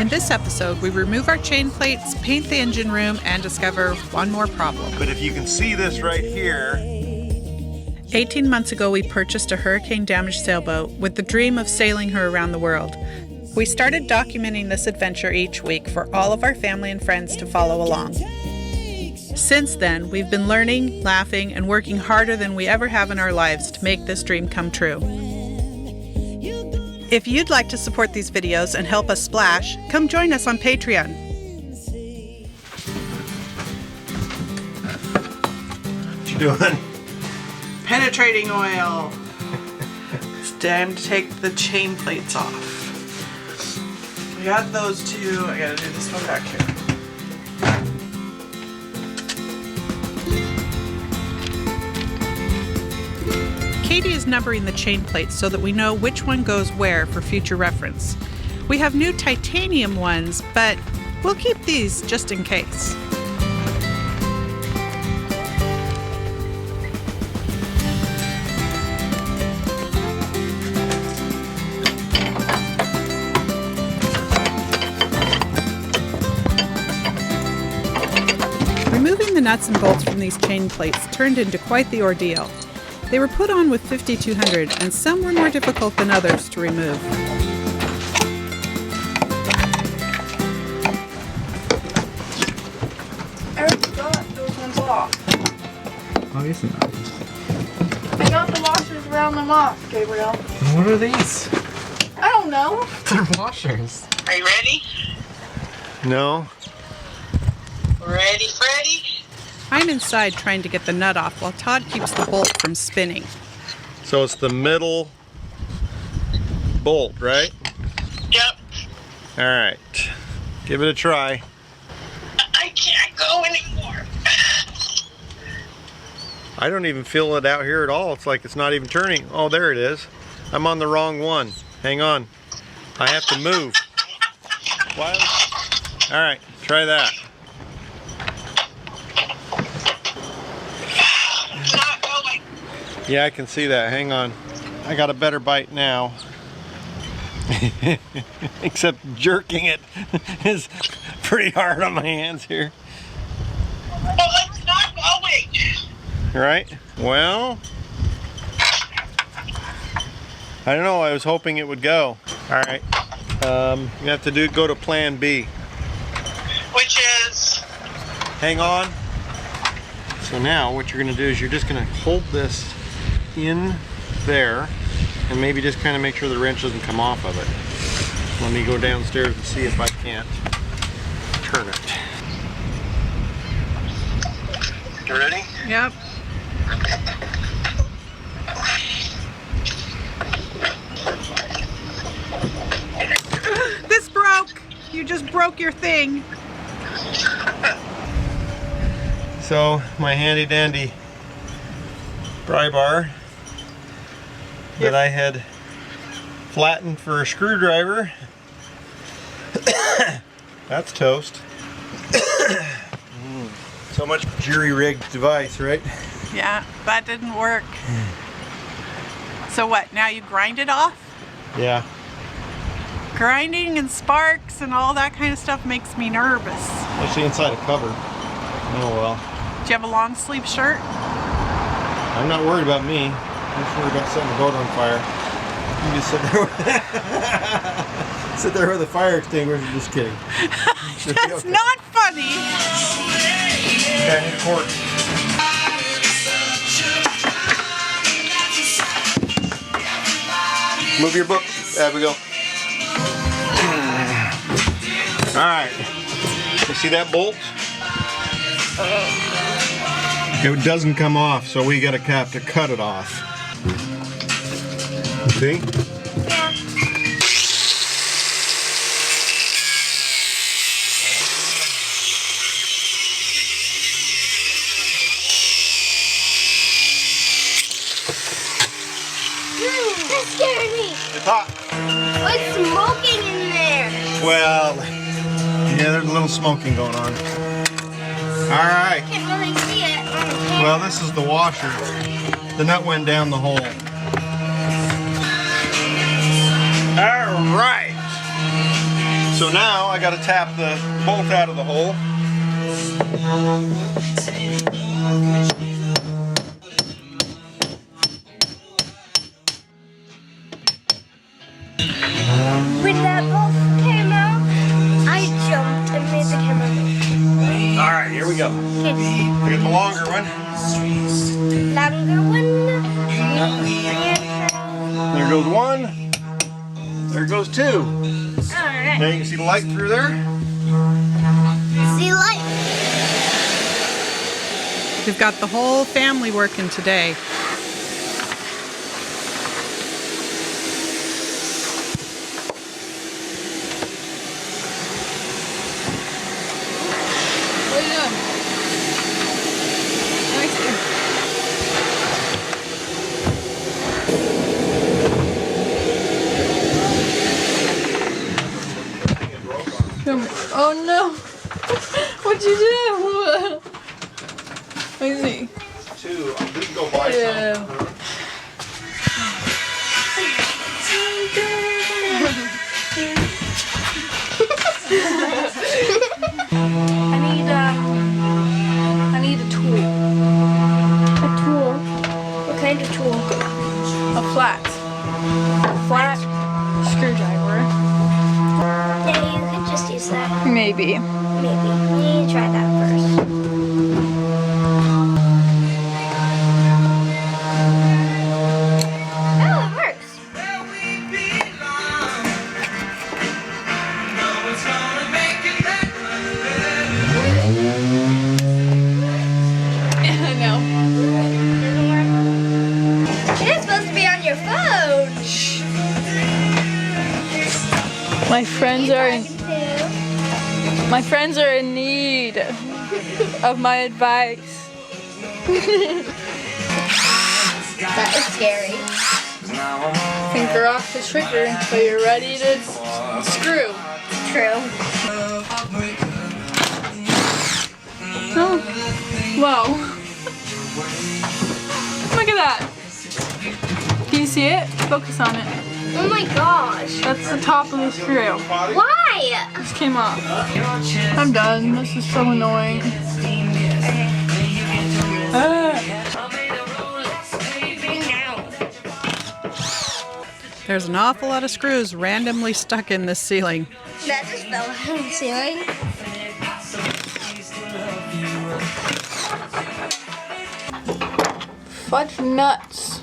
In this episode, we remove our chain plates, paint the engine room, and discover one more problem. But if you can see this right here. 18 months ago, we purchased a hurricane-damaged sailboat with the dream of sailing her around the world. We started documenting this adventure each week for all of our family and friends to follow along. Since then, we've been learning, laughing, and working harder than we ever have in our lives to make this dream come true. If you'd like to support these videos and help us splash, come join us on Patreon. What you doing? Penetrating oil. It's time to take the chain plates off. We got those two. I gotta do this one back here. Katie is numbering the chain plates so that we know which one goes where for future reference. We have new titanium ones, but we'll keep these just in case. Removing the nuts and bolts from these chain plates turned into quite the ordeal. They were put on with 5200, and some were more difficult than others to remove. I already got those ones off. Oh, these are nice. I got the washers around them off, Gabriel. What are these? I don't know. They're washers. Are you ready? No. Ready, Freddy? I'm inside trying to get the nut off while Todd keeps the bolt from spinning. So it's the middle bolt, right? Yep. All right. Give it a try. I can't go anymore. I don't even feel it out here at all. It's like it's not even turning. Oh, there it is. I'm on the wrong one. Hang on. I have to move. All right, try that. It's not going. Yeah, I can see that. Hang on. I got a better bite now. Except jerking it is pretty hard on my hands here. Well, it's not going. Right? Well, I don't know. I was hoping it would go. All right. You have to go to plan B. Which is? Hang on. So now what you're going to do is you're just going to hold this in there and maybe just kind of make sure the wrench doesn't come off of it. Let me go downstairs and see if I can't turn it. You ready? Yep. This broke! You just broke your thing. So my handy dandy pry bar that I had flattened for a screwdriver, that's toast. So much jury-rigged device, right? Yeah, that didn't work. So what, now you grind it off? Yeah. Grinding and sparks and all that kind of stuff makes me nervous. Especially inside a cover. Oh well. Do you have a long sleeve shirt? I'm not worried about me. I'm just worried about setting the boat on fire. You just sit there with a fire extinguisher. Just kidding. That's not funny. Okay, I need a cord. Move your book, Abigail. Alright. You see that bolt? It doesn't come off, so we got have to cut it off. See? That scared me. It's hot. What's smoking in there? Well, yeah, there's a little smoking going on. Alright. Can't really see it on the camera. Well, this is the washer. The nut went down the hole. Alright. So So now I got to tap the bolt out of the hole. When that bolt came out, I jumped and made the camera move. All right, here we go. Okay. I got the longer one. Longer one. There goes one. There goes two. Alright. Now you can see the light through there. See light. We've got the whole family working today. What are you doing? Nice. Oh no! What'd you do? Let me see. Two. We can go buy Yeah. some. I need a tool. A tool? What kind of tool? A flat screwdriver. Yeah, you could just use that. Maybe. Maybe. We need to try that first. Oh, it works. I know. It is supposed to be on your phone. My friends are in need of my advice. That is scary. Finger off the trigger until you're ready to screw. True. Oh, wow. Look at that. Can you see it? Focus on it. Oh my gosh. That's the top of the screw. Why? Just came off. I'm done. This is so annoying. There's an awful lot of screws randomly stuck in this ceiling. That just fell out of the ceiling. Fudge nuts.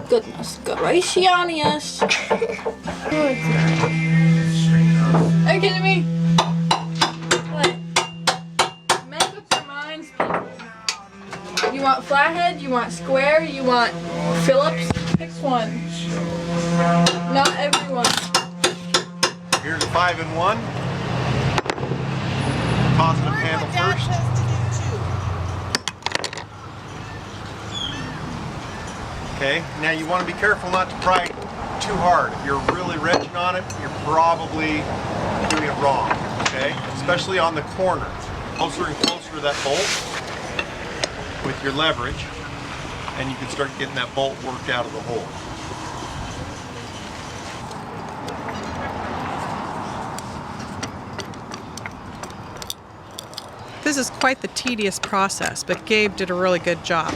Goodness gracious. No, it's not. Are you kidding me? What? Make up your minds, people. You want flathead? You want square? You want Phillips? Pick one. Not everyone. Here's a 5-in-1. Positive handle first. Okay, now you want to be careful not to pry too hard. If you're really wrenching on it, you're probably doing it wrong, okay? Especially on the corner. Closer and closer to that bolt with your leverage, and you can start getting that bolt worked out of the hole. This is quite the tedious process, but Gabe did a really good job.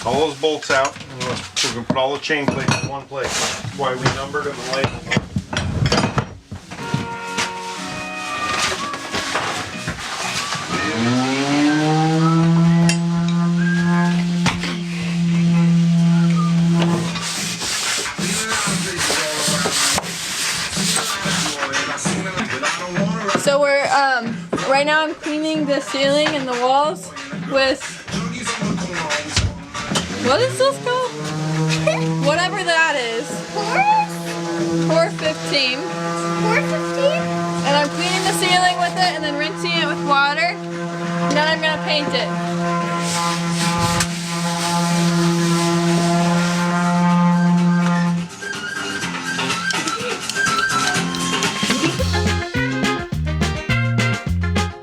All those bolts out, and we're going to put all the chain plates in one place. That's why we numbered them and labeled them. So we're right now I'm cleaning the ceiling and the walls with what is this called? Whatever that is. Tor 15. Tor 15? And I'm cleaning the ceiling with it and then rinsing it with water. Then I'm gonna paint it.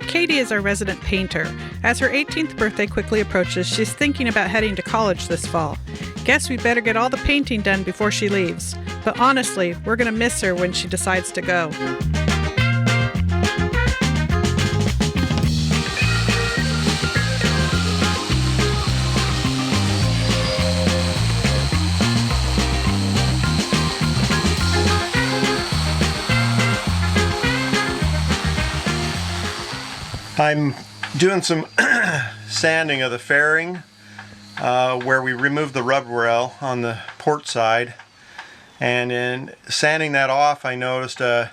Katie is our resident painter. As her 18th birthday quickly approaches, she's thinking about heading to college this fall. Guess we better get all the painting done before she leaves. But honestly, we're gonna miss her when she decides to go. I'm doing some sanding of the fairing where we removed the rubber rail on the port side, and in sanding that off I noticed a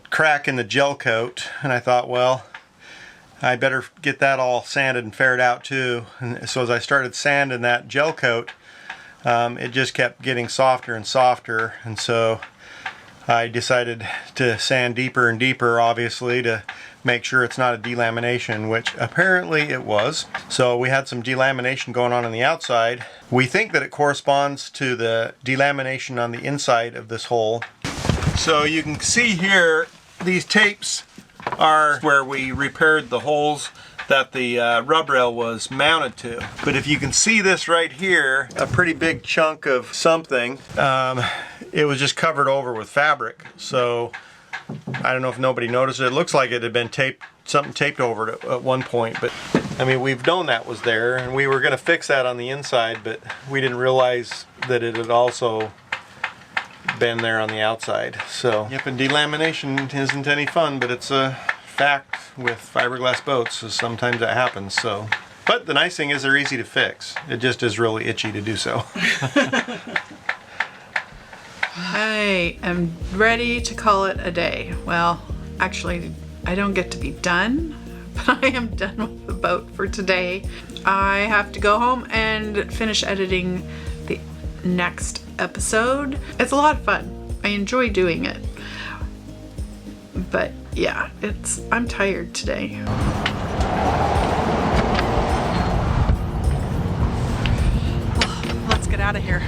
crack in the gel coat, and I thought, well, I better get that all sanded and faired out too. And so as I started sanding that gel coat, it just kept getting softer and softer, and so I decided to sand deeper and deeper, obviously, to make sure it's not a delamination, which apparently it was. So we had some delamination going on the outside. We think that it corresponds to the delamination on the inside of this hole. So you can see here, these tapes are where we repaired the holes that the rub rail was mounted to. But if you can see this right here, a pretty big chunk of something, it was just covered over with fabric. So I don't know if nobody noticed it. It looks like it had been something taped over it at one point, but I mean, we've known that was there, and we were going to fix that on the inside, but we didn't realize that it had also been there on the outside. So, yep, and delamination isn't any fun, but it's a fact with fiberglass boats, so sometimes that happens. So, but the nice thing is they're easy to fix. It just is really itchy to do so. I am ready to call it a day. Well, actually, I don't get to be done, but I am done with the boat for today. I have to go home and finish editing the next episode. It's a lot of fun. I enjoy doing it. But yeah, I'm tired today. Let's get out of here.